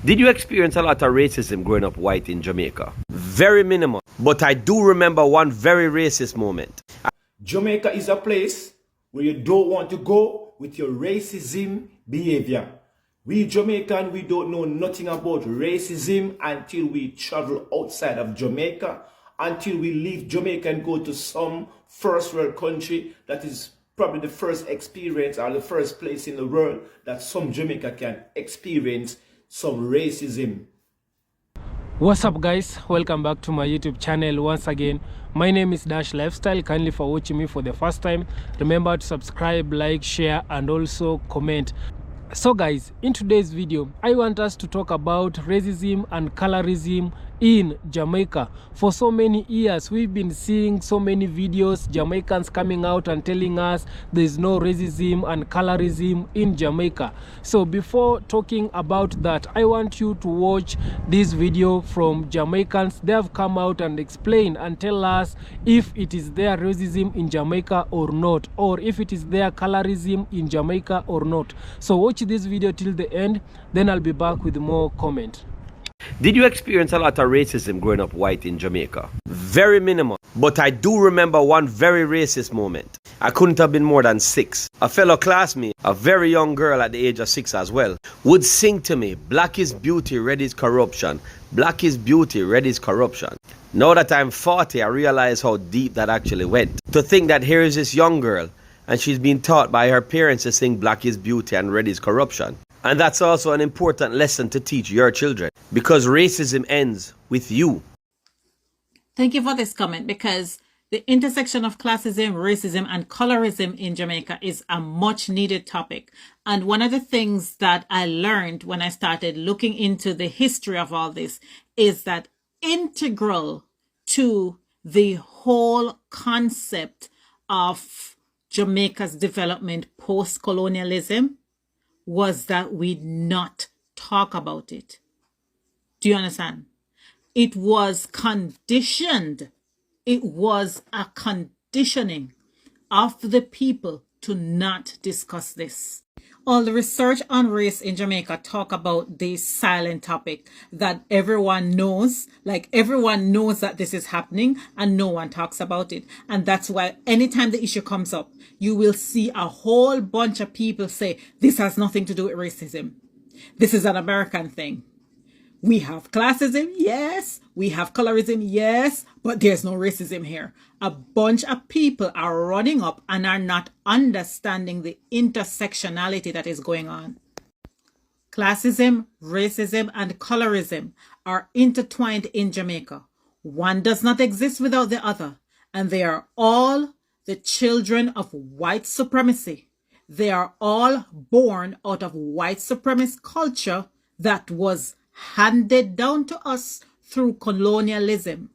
Did you experience a lot of racism growing up white in Jamaica? Very minimal. But I do remember one very racist moment. Jamaica is a place where you don't want to go with your racism behavior. We Jamaican, we don't know nothing about racism until we travel outside of Jamaica, until we leave Jamaica and go to some first world country that is probably the first experience or the first place in the world that some Jamaica can experience some racism. What's up guys, welcome back to my YouTube channel once again. My name is Dash Lifestyle. Kindly for watching me for the first time, remember to subscribe, like, share and also comment. So guys, in today's video I want us to talk about racism and colorism in Jamaica. For so many years we've been seeing so many videos, Jamaicans coming out and telling us there's no racism and colorism in Jamaica. So before talking about that, I want you to watch this video from Jamaicans. They have come out and explain and tell us if it is there racism in Jamaica or not, or if it is there colorism in Jamaica or not. So watch this video till the end, then I'll be back with more comment. Did you experience a lot of racism growing up white in Jamaica? Very minimal. But I do remember one very racist moment. I couldn't have been more than 6. A fellow classmate, a very young girl at the age of 6 as well, would sing to me, "Black is beauty, red is corruption. Black is beauty, red is corruption." Now that I'm 40, I realize how deep that actually went. To think that here is this young girl and she's been taught by her parents to sing black is beauty and red is corruption. And that's also an important lesson to teach your children, because racism ends with you. Thank you for this comment, because the intersection of classism, racism, and colorism in Jamaica is a much needed topic. And one of the things that I learned when I started looking into the history of all this is that integral to the whole concept of Jamaica's development post-colonialism was that we not talk about it. Do you understand? It was conditioned. It was a conditioning of the people to not discuss this. All the research on race in Jamaica talk about this silent topic that everyone knows, like everyone knows that this is happening and no one talks about it. And that's why anytime the issue comes up, you will see a whole bunch of people say, this has nothing to do with racism. This is an American thing. We have classism, yes. We have colorism, yes. But there's no racism here. A bunch of people are running up and are not understanding the intersectionality that is going on. Classism, racism, and colorism are intertwined in Jamaica. One does not exist without the other. And they are all the children of white supremacy. They are all born out of white supremacist culture that was handed down to us through colonialism.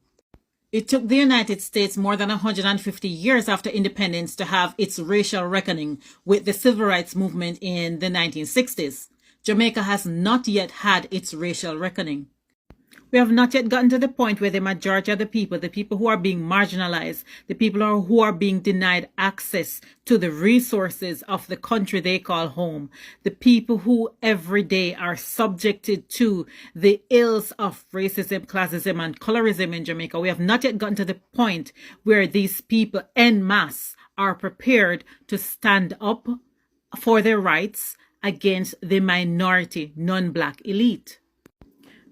It took the United States more than 150 years after independence to have its racial reckoning with the civil rights movement in the 1960s. Jamaica has not yet had its racial reckoning. We have not yet gotten to the point where the majority of the people who are being marginalized, the people who are being denied access to the resources of the country they call home, the people who every day are subjected to the ills of racism, classism, and colorism in Jamaica. We have not yet gotten to the point where these people en masse are prepared to stand up for their rights against the minority non-black elite.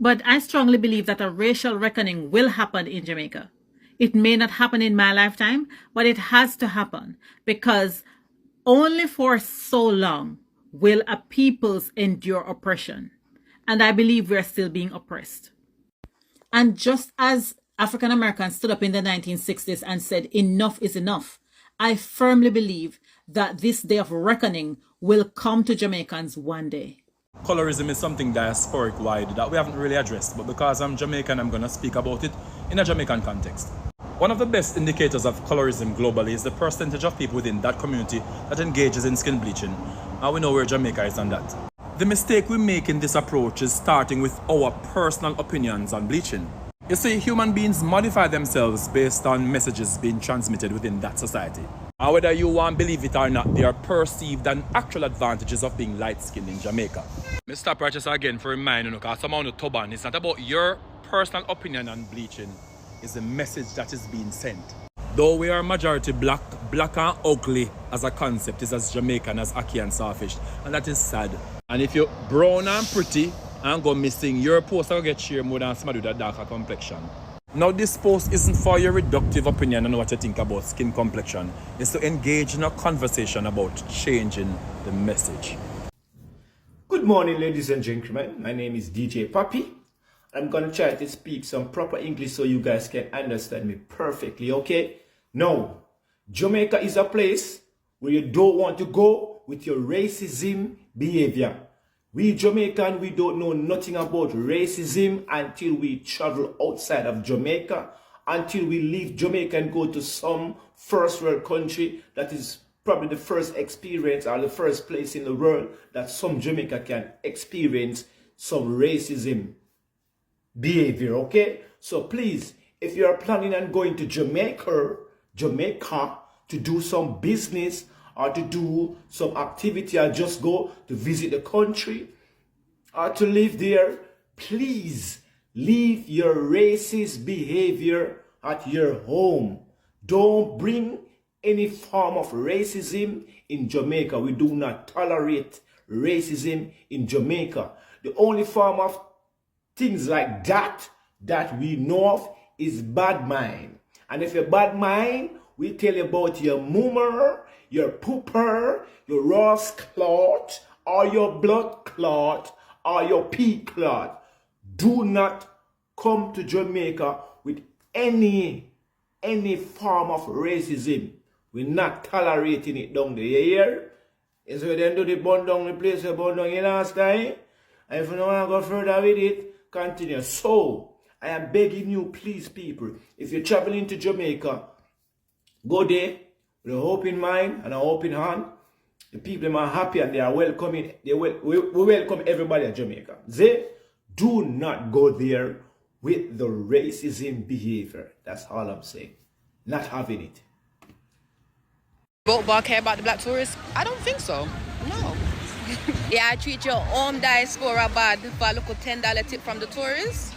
But I strongly believe that a racial reckoning will happen in Jamaica. It may not happen in my lifetime, but it has to happen, because only for so long will a peoples endure oppression. And I believe we're still being oppressed. And just as African Americans stood up in the 1960s and said enough is enough, I firmly believe that this day of reckoning will come to Jamaicans one day. Colorism is something diasporic wide that we haven't really addressed, but because I'm Jamaican, I'm going to speak about it in a Jamaican context. One of the best indicators of colorism globally is the percentage of people within that community that engages in skin bleaching, and we know where Jamaica is on that. The mistake we make in this approach is starting with our personal opinions on bleaching. You see, human beings modify themselves based on messages being transmitted within that society. And whether you want to believe it or not, there are perceived and actual advantages of being light-skinned in Jamaica. Mr. Stop right just again for reminding you, because someone on the turban, it's not about your personal opinion on bleaching, it's the message that is being sent. Though we are majority black and ugly as a concept is as Jamaican as Aki and Sawfish, and that is sad. And if you're brown and pretty and go missing, your post will get shared more than somebody with a darker complexion. Now this post isn't for your reductive opinion on what you think about skin complexion. It's to engage in a conversation about changing the message. Good morning, ladies and gentlemen. My name is DJ Papi. I'm going to try to speak some proper English so you guys can understand me perfectly, okay? Now, Jamaica is a place where you don't want to go with your racism behavior. We Jamaican, we don't know nothing about racism until we travel outside of Jamaica, until we leave Jamaica and go to some first world country that is probably the first experience or the first place in the world that some Jamaica can experience some racism behavior, okay? So please, if you are planning on going to Jamaica to do some business or to do some activity or just go to visit the country or to live there, please leave your racist behavior at your home. Don't bring any form of racism in Jamaica. We do not tolerate racism in Jamaica. The only form of things like that we know of is bad mind. And if you're bad mind, we tell you about your mummer, your pooper, your Ross clot, or your blood clot, or your pea clot. Do not come to Jamaica with any form of racism. We're not tolerating it down there. You hear? It's where they do the burn down the place they burn down the last time. And if you don't want to go further with it, continue. So, I am begging you, please, people, if you're traveling to Jamaica, go there with an open mind and an open hand. The people are happy and they are welcoming. We welcome everybody at Jamaica. They do not go there with the racism behavior. That's all I'm saying. Not having it. Boat bar care about the black tourists? I don't think so. No. Yeah, I treat your own diaspora bad for a little $10 tip from the tourists.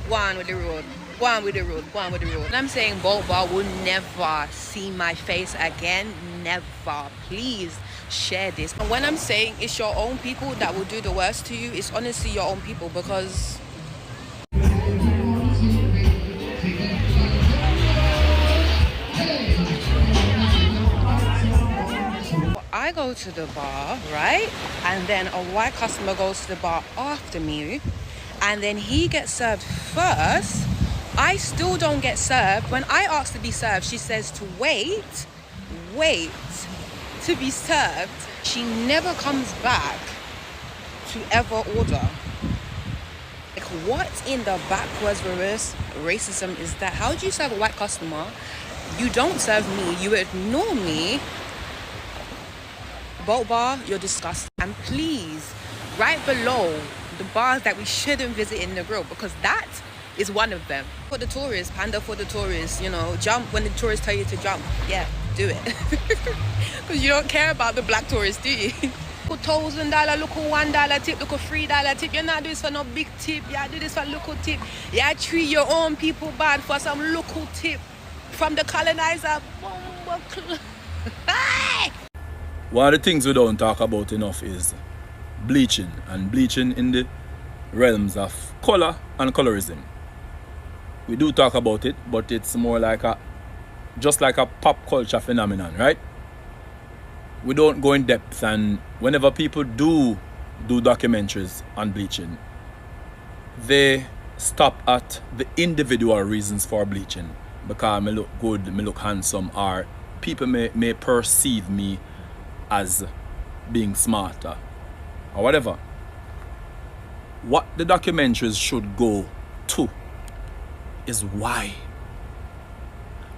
Go on with the road. Go on with the road. Go on with the road. And I'm saying boat bar will never see my face again. Never. Please share this. And when I'm saying it's your own people that will do the worst to you, it's honestly your own people, because I go to the bar, right? And then a white customer goes to the bar after me, and then he gets served first. I still don't get served. When I ask to be served, she says to wait to be served. She never comes back to ever order. Like, what in the backwards reverse racism is that? How do you serve a white customer? You don't serve me, you ignore me. Boat bar, you're disgusting. And please, right below the bars that we shouldn't visit in the group, because that is one of them. For the tourists, panda for the tourists, you know, jump when the tourists tell you to jump. Yeah, do it. Because you don't care about the black tourists, do you? Look $1,000, look $1 tip, look $3 tip. You're not doing this for no big tip. You do this for local tip. You treat your own people bad for some local tip from the colonizer. One of the things we don't talk about enough is bleaching, and bleaching in the realms of color and colorism. We do talk about it, but it's more like just like a pop culture phenomenon, right? We don't go in depth, and whenever people do documentaries on bleaching, they stop at the individual reasons for bleaching. Because me look good, me look handsome, or people may perceive me as being smarter or whatever. What the documentaries should go to is why.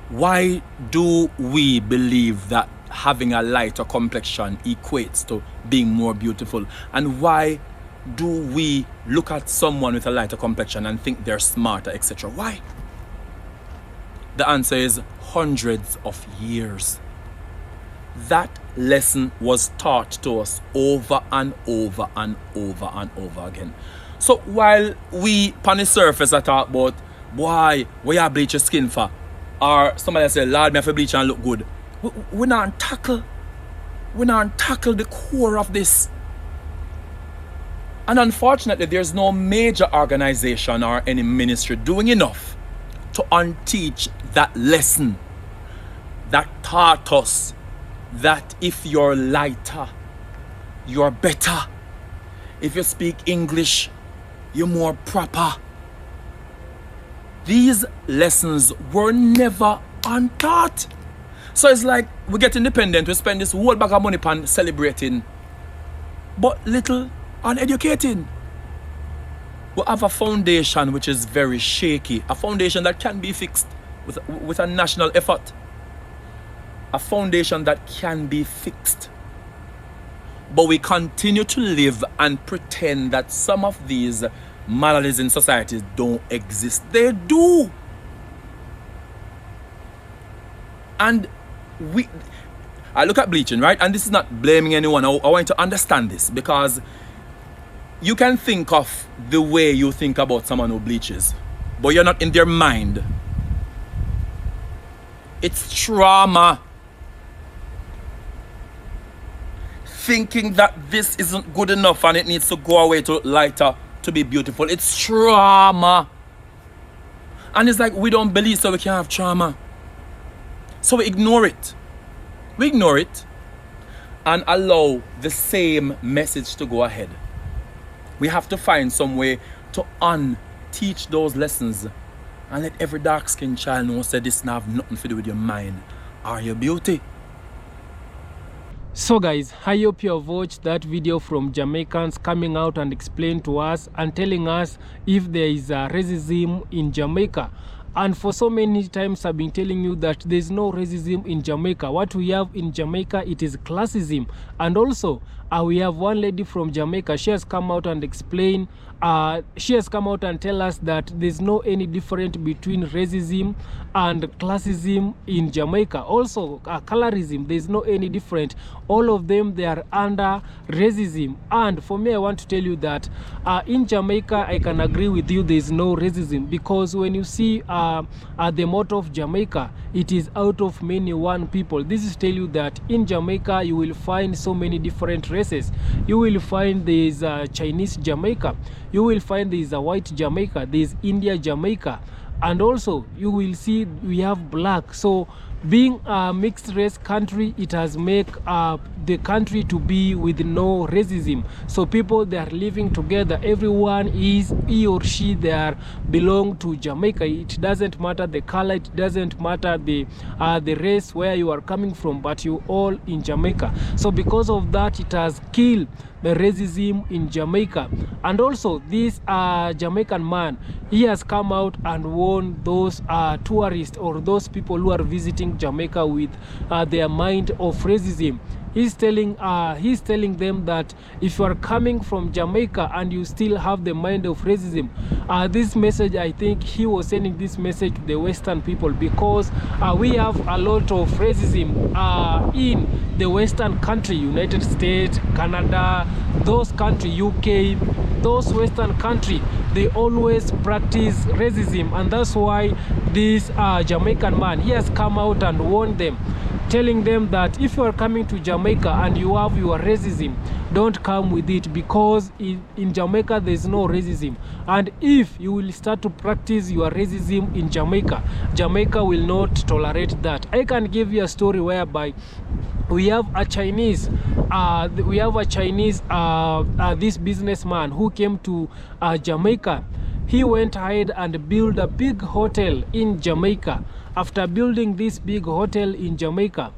Why do we believe that having a lighter complexion equates to being more beautiful? And why do we look at someone with a lighter complexion and think they're smarter, etc.? Why? The answer is hundreds of years. That lesson was taught to us over and over and over and over again. So while we on the surface I talk about, boy, where you bleach your skin for? Or somebody say, Lord, me have to bleach and look good. We not tackle the core of this. And unfortunately, there's no major organization or any ministry doing enough to unteach that lesson that taught us that if you're lighter, you're better. If you speak English, you're more proper. These lessons were never untaught. So it's like we get independent, we spend this whole bag of money on celebrating, but little on educating. We have a foundation which is very shaky, a foundation that can be fixed with a national effort. A foundation that can be fixed. But we continue to live and pretend that some of these maladies in society don't exist. They do. And I look at bleaching, right? And this is not blaming anyone. I want you to understand this, because you can think of the way you think about someone who bleaches, but you're not in their mind. It's trauma. Thinking that this isn't good enough and it needs to go away to look lighter, to be beautiful. It's trauma. And it's like we don't believe, so we can't have trauma. So we ignore it. We ignore it and allow the same message to go ahead. We have to find some way to unteach those lessons and let every dark-skinned child know that this not have nothing to do with your mind or your beauty. So guys, I hope you have watched that video from Jamaicans coming out and explain to us and telling us if there is a racism in Jamaica. And for so many times I've been telling you that there's no racism in Jamaica. What we have in Jamaica, it is classism. And also we have one lady from Jamaica. She has come out and explain, she has come out and tell us that there's no any difference between racism and classism in Jamaica. Also colorism, there's no any different. All of them, they are under racism. And for me, I want to tell you that in Jamaica, I can agree with you, there's no racism, because when you see the motto of Jamaica, it is out of many one people. This is tell you that in Jamaica you will find so many different races. You will find there's Chinese Jamaica, you will find there's a white Jamaica, there's India Jamaica, and also you will see we have black. So being a mixed race country, it has make the country to be with no racism. So people, they are living together, everyone is he or she, they are belong to Jamaica. It doesn't matter the color, it doesn't matter the race where you are coming from, but you all in Jamaica. So because of that, it has killed the racism in Jamaica. And also this Jamaican man, he has come out and warned those tourists or those people who are visiting Jamaica with their mind of racism. He's telling them that if you are coming from Jamaica and you still have the mind of racism, this message, I think he was sending this message to the Western people, because we have a lot of racism in the Western country, United States, Canada, those countries, UK, those Western countries, they always practice racism. And that's why this Jamaican man, he has come out and warned them, telling them that if you are coming to Jamaica and you have your racism, don't come with it, because in Jamaica there's no racism. And if you will start to practice your racism in Jamaica, Jamaica will not tolerate that. I can give you a story whereby we have a Chinese this businessman who came to Jamaica. He went ahead and built a big hotel in Jamaica. After building this big hotel in Jamaica,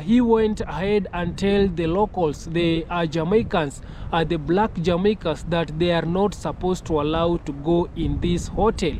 he went ahead and tell the locals, the Jamaicans, the black Jamaicans, that they are not supposed to allow to go in this hotel.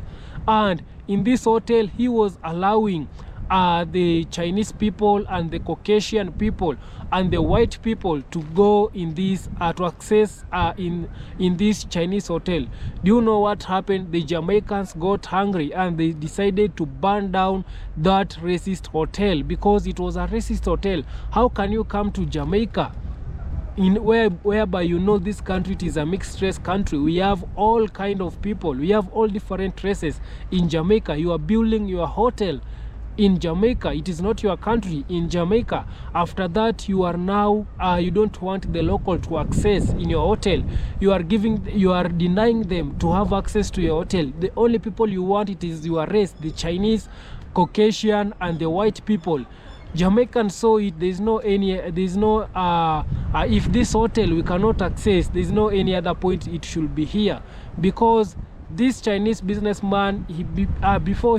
And in this hotel, he was allowing the Chinese people and the Caucasian people and the white people to go in this to access in this Chinese hotel. Do you know what happened? The Jamaicans got hungry and they decided to burn down that racist hotel because it was a racist hotel. How can you come to Jamaica whereby you know this country, it is a mixed race country? We have all kind of people, we have all different races in Jamaica. You are building your hotel in Jamaica, it is not your country, in Jamaica. After that, you are now you don't want the local to access in your hotel. You are denying them to have access to your hotel. The only people you want, it is your race, the Chinese, Caucasian and the white people. Jamaicans saw it. If this hotel we cannot access, there's no any other point it should be here, because this Chinese businessman, before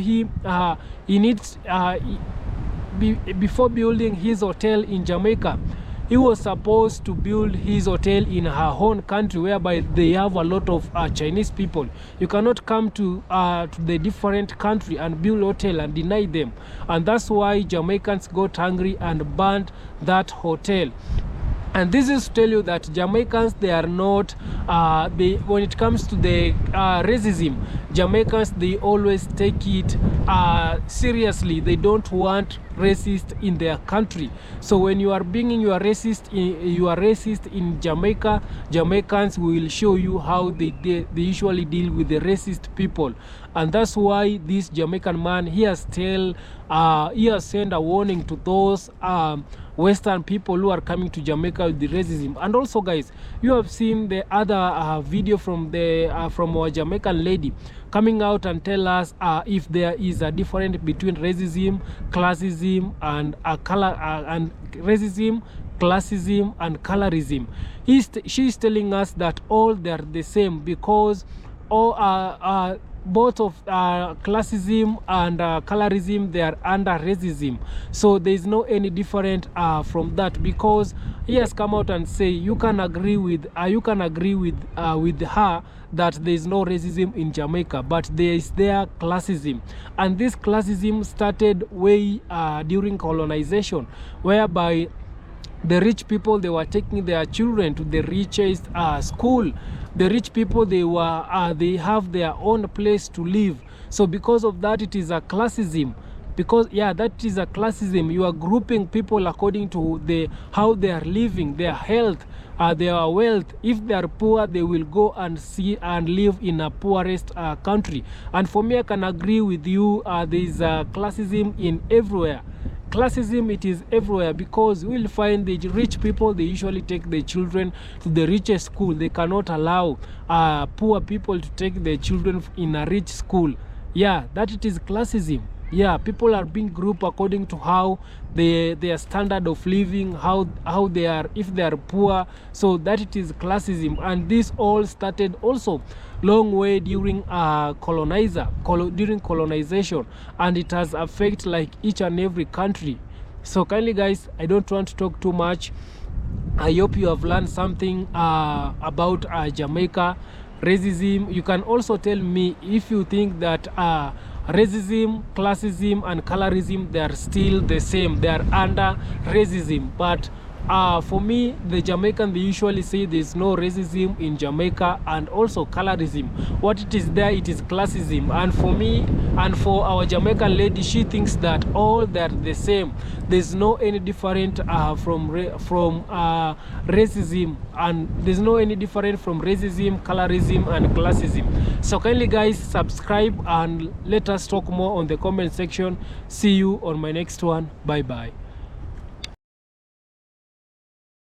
building his hotel in Jamaica, he was supposed to build his hotel in her own country, whereby they have a lot of Chinese people. You cannot come to the different country and build hotel and deny them, and that's why Jamaicans got angry and burned that hotel. And this is to tell you that Jamaicans, they are not, when it comes to the racism, Jamaicans, they always take it seriously. They don't want racist in their country. So when you are being racist in Jamaica, Jamaicans will show you how they usually deal with the racist people. And that's why this Jamaican man, he has sent a warning to those Western people who are coming to Jamaica with the racism. And also, guys, you have seen the other video from our Jamaican lady coming out and tell us if there is a difference between racism, classism, and racism, classism, and colorism. She's telling us that all they are the same, because all both of classism and colorism, they are under racism. So there is no any different from that, because he has come out and say you can agree with her that there is no racism in Jamaica, but there is classism. And this classism started way during colonization, whereby the rich people, they were taking their children to the richest school. The rich people, they have their own place to live. So because of that, it is a classism. Because that is a classism. You are grouping people according to how they are living, their health, their wealth. If they are poor, they will go and see and live in a poorest country. And for me, I can agree with you. There is classism in everywhere. Classism, it is everywhere, because you will find the rich people, they usually take their children to the richest school. They cannot allow poor people to take their children in a rich school. That it is classism. People are being grouped according to how their standard of living, how they are, if they are poor. So that it is classism. And this all started also long way during colonization, and it has affected like each and every country. So kindly, guys, I don't want to talk too much. I hope you have learned something about Jamaica racism. You can also tell me if you think that racism, classism, and colorism, they are still the same. They are under racism. But for me, the Jamaican, they usually say there is no racism in Jamaica, and also colorism. What it is there, it is classism. And for me, and for our Jamaican lady, she thinks that all they are the same. There's no any different from racism, and there's no any different from racism, colorism, and classism. So kindly, guys, subscribe and let us talk more on the comment section. See you on my next one. Bye bye.